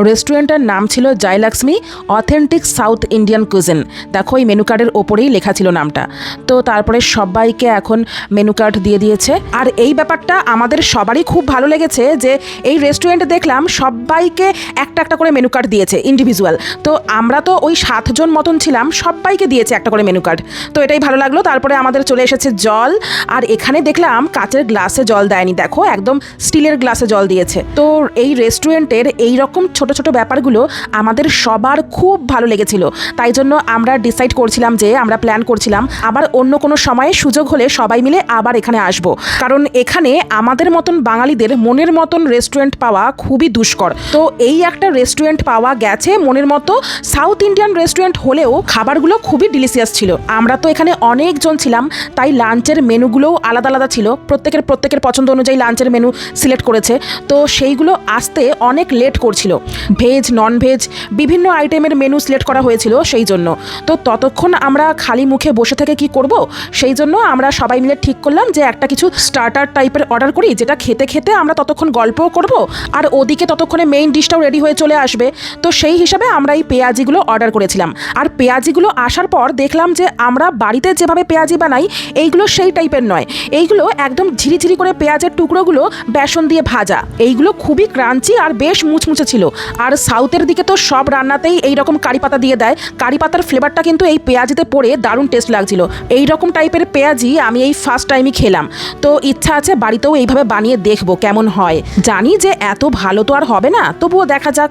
রেস্টুরেন্টের নাম ছিল Jayalakshmi authentic south Indian cuisine. দেখো এই মেনু কার্ডের ওপরেই লেখা ছিল নামটা। তো তারপরে সবাইকে এখন মেনু কার্ড দিয়ে দিয়েছে। আর এই ব্যাপারটা আমাদের সবারই খুব ভালো লেগেছে যে এই রেস্টুরেন্টে দেখলাম সবাইকে একটা একটা করে মেনু কার্ড দিয়েছে ইন্ডিভিজুয়াল। তো আমরা তো ওই 7 জন মতন ছিলাম, সবাইকে দিয়েছে একটা করে মেনু কার্ড। তো এটাই ভালো লাগলো। তারপরে আমাদের চলে এসেছে জল, আর এখানে দেখলাম কাচের গ্লাসে জল দেয়নি, দেখো একদম স্টিলের গ্লাসে জল দিয়েছে। তো এই রেস্টুরেন্টের এইরকম ছোট ছোট ব্যাপারগুলো আমাদের সবার খুব ভালো লেগেছিল। তাই জন্য আমরা ডিসাইড করছিলাম যে আমরা প্ল্যান করছিলাম আবার অন্য কোনো সময়ে সুযোগ হলে সবাই মিলে আবার এখানে আসব, কারণ এখানে আমাদের মতন বাঙালিদের মনের মতন রেস্টুরেন্ট পাওয়া খুবই দুষ্কর। তো এই একটা রেস্টুরেন্ট পাওয়া গেছে মনের মতো, সাউথ ইন্ডিয়ান রেস্টুরেন্ট হলেও খাবারগুলো খুবই ডিলিশিয়াস ছিল। আমরা তো এখানে অনেকজন ছিলাম, তাই লাঞ্চের মেনুগুলোও আলাদা আলাদা ছিল। প্রত্যেকের পছন্দ অনুযায়ী লাঞ্চের মেনু সিলেক্ট করেছে। তো সেইগুলো আসতে অনেক লেট করছিল। ভেজ নন ভেজ বিভিন্ন আইটেমের মেনু সিলেক্ট করা হয়েছিল সেই জন্য। তো ততক্ষণ আমরা খালি মুখে বসে থেকে কি করব, সেই জন্য আমরা সবাই মিলে ঠিক করলাম যে একটা কিছু স্টার্টার টাইপের অর্ডার করি, যেটা খেতে খেতে আমরা ততক্ষণ গল্পও করব আর ওদিকে ততক্ষণে মেইন ডিশটাও রেডি হয়ে চলে আসবে। তো সেই হিসাবে আমরা এই পেঁয়াজিগুলো অর্ডার করেছিলাম। আর পেঁয়াজিগুলো আসার পর দেখলাম যে আমরা বাড়িতে যেভাবে পেঁয়াজি বানাই এইগুলো সেই টাইপের নয়। এইগুলো একদম ঝিরিঝিরি করে পেঁয়াজের টুকরোগুলো বেসন দিয়ে ভাজা। এইগুলো খুবই ক্রাঞ্চি আর বেশ মুচমুচে ছিল। আর সাউথের দিকে তো সব রান্নাতেই এইরকম কারি পাতা দিয়ে দেয়। কারি পাতার ফ্লেভারটা কিন্তু এই পেঁয়াজিতে পড়ে দারুণ টেস্ট লাগছিল। এইরকম টাইপের পেঁয়াজি আমি এই ফার্স্ট টাইমই খেলাম। তো ইচ্ছা আছে বাড়িতেও এইভাবে বানিয়ে দেখবো কেমন হয়। জানি যে এত ভালো তো আর হবে না, তবুও দেখা যাক।